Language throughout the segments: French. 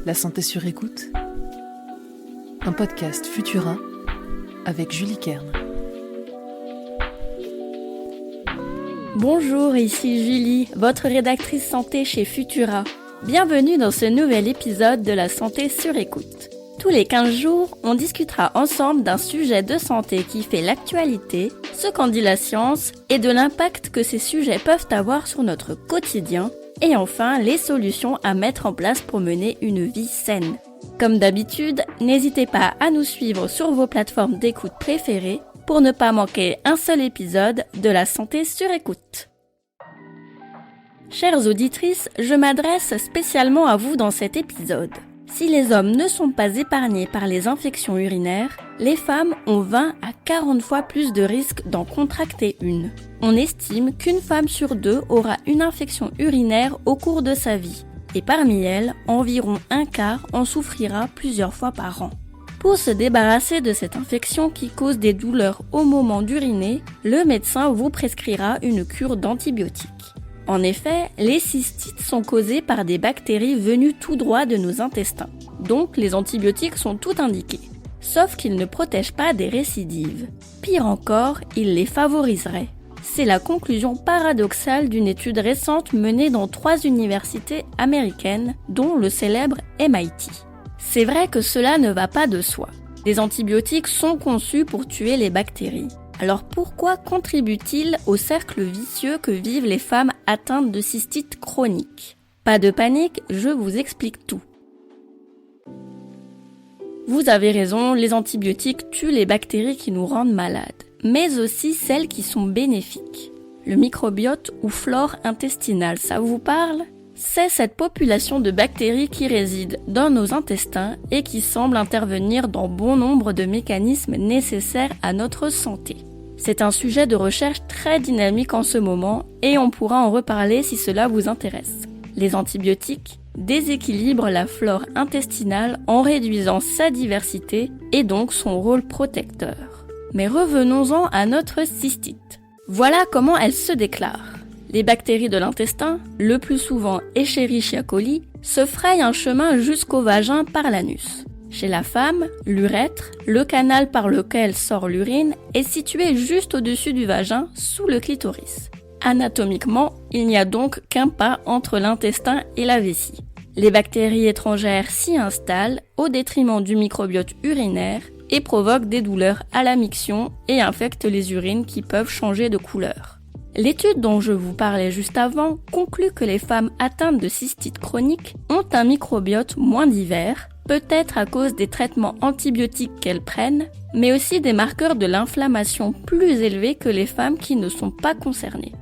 La santé sur écoute, un podcast Futura avec Julie Kern. Bonjour, ici Julie, votre rédactrice santé chez Futura. Bienvenue dans ce nouvel épisode de la santé sur écoute. Tous les 15 jours, on discutera ensemble d'un sujet de santé qui fait l'actualité, ce qu'en dit la science et de l'impact que ces sujets peuvent avoir sur notre quotidien. Et enfin, les solutions à mettre en place pour mener une vie saine. Comme d'habitude, n'hésitez pas à nous suivre sur vos plateformes d'écoute préférées pour ne pas manquer un seul épisode de la santé sur écoute. Chères auditrices, je m'adresse spécialement à vous dans cet épisode. Si les hommes ne sont pas épargnés par les infections urinaires, les femmes ont 20 à 40 fois plus de risques d'en contracter une. On estime qu'une femme sur 2 aura une infection urinaire au cours de sa vie. Et parmi elles, environ un quart en souffrira plusieurs fois par an. Pour se débarrasser de cette infection qui cause des douleurs au moment d'uriner, le médecin vous prescrira une cure d'antibiotiques. En effet, les cystites sont causées par des bactéries venues tout droit de nos intestins. Donc, les antibiotiques sont tout indiqués. Sauf qu'ils ne protègent pas des récidives. Pire encore, ils les favoriseraient. C'est la conclusion paradoxale d'une étude récente menée dans 3 universités américaines, dont le célèbre MIT. C'est vrai que cela ne va pas de soi. Les antibiotiques sont conçus pour tuer les bactéries. Alors pourquoi contribuent-ils au cercle vicieux que vivent les femmes atteintes de cystite chronique ? Pas de panique, je vous explique tout. Vous avez raison, les antibiotiques tuent les bactéries qui nous rendent malades, mais aussi celles qui sont bénéfiques. Le microbiote ou flore intestinale, ça vous parle ? C'est cette population de bactéries qui réside dans nos intestins et qui semble intervenir dans bon nombre de mécanismes nécessaires à notre santé. C'est un sujet de recherche très dynamique en ce moment et on pourra en reparler si cela vous intéresse. Les antibiotiques déséquilibrent la flore intestinale en réduisant sa diversité et donc son rôle protecteur. Mais revenons-en à notre cystite. Voilà comment elle se déclare. Les bactéries de l'intestin, le plus souvent Escherichia coli, se frayent un chemin jusqu'au vagin par l'anus. Chez la femme, l'urètre, le canal par lequel sort l'urine, est situé juste au-dessus du vagin, sous le clitoris. Anatomiquement, il n'y a donc qu'un pas entre l'intestin et la vessie. Les bactéries étrangères s'y installent au détriment du microbiote urinaire et provoquent des douleurs à la miction et infectent les urines qui peuvent changer de couleur. L'étude dont je vous parlais juste avant conclut que les femmes atteintes de cystite chronique ont un microbiote moins divers, peut-être à cause des traitements antibiotiques qu'elles prennent, mais aussi des marqueurs de l'inflammation plus élevés que les femmes qui ne sont pas concernées.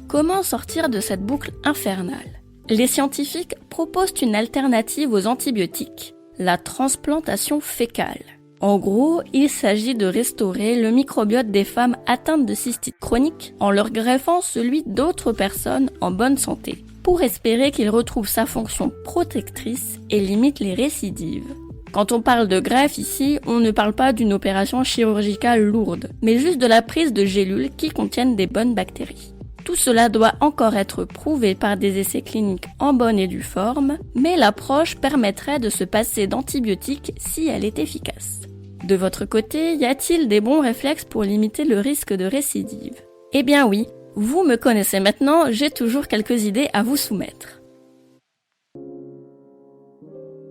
Comment sortir de cette boucle infernale ? Les scientifiques proposent une alternative aux antibiotiques, la transplantation fécale. En gros, il s'agit de restaurer le microbiote des femmes atteintes de cystite chronique en leur greffant celui d'autres personnes en bonne santé, pour espérer qu'il retrouve sa fonction protectrice et limite les récidives. Quand on parle de greffe ici, on ne parle pas d'une opération chirurgicale lourde, mais juste de la prise de gélules qui contiennent des bonnes bactéries. Tout cela doit encore être prouvé par des essais cliniques en bonne et due forme, mais l'approche permettrait de se passer d'antibiotiques si elle est efficace. De votre côté, y a-t-il des bons réflexes pour limiter le risque de récidive ? Eh bien oui, vous me connaissez maintenant, j'ai toujours quelques idées à vous soumettre.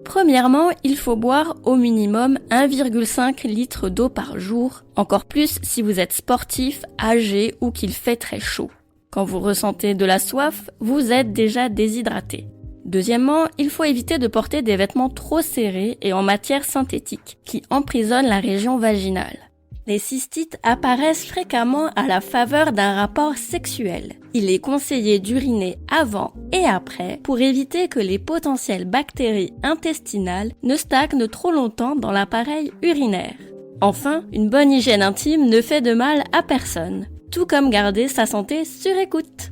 Premièrement, il faut boire au minimum 1,5 litre d'eau par jour, encore plus si vous êtes sportif, âgé ou qu'il fait très chaud. Quand vous ressentez de la soif, vous êtes déjà déshydraté. Deuxièmement, il faut éviter de porter des vêtements trop serrés et en matière synthétique, qui emprisonnent la région vaginale. Les cystites apparaissent fréquemment à la faveur d'un rapport sexuel. Il est conseillé d'uriner avant et après pour éviter que les potentielles bactéries intestinales ne stagnent trop longtemps dans l'appareil urinaire. Enfin, une bonne hygiène intime ne fait de mal à personne, tout comme garder sa santé sur écoute.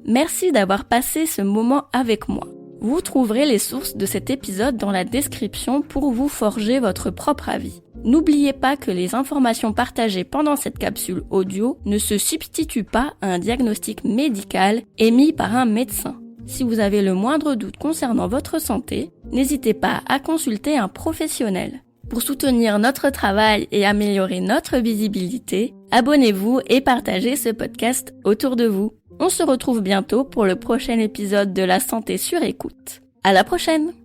Merci d'avoir passé ce moment avec moi. Vous trouverez les sources de cet épisode dans la description pour vous forger votre propre avis. N'oubliez pas que les informations partagées pendant cette capsule audio ne se substituent pas à un diagnostic médical émis par un médecin. Si vous avez le moindre doute concernant votre santé, n'hésitez pas à consulter un professionnel. Pour soutenir notre travail et améliorer notre visibilité, abonnez-vous et partagez ce podcast autour de vous. On se retrouve bientôt pour le prochain épisode de La Santé sur écoute. À la prochaine!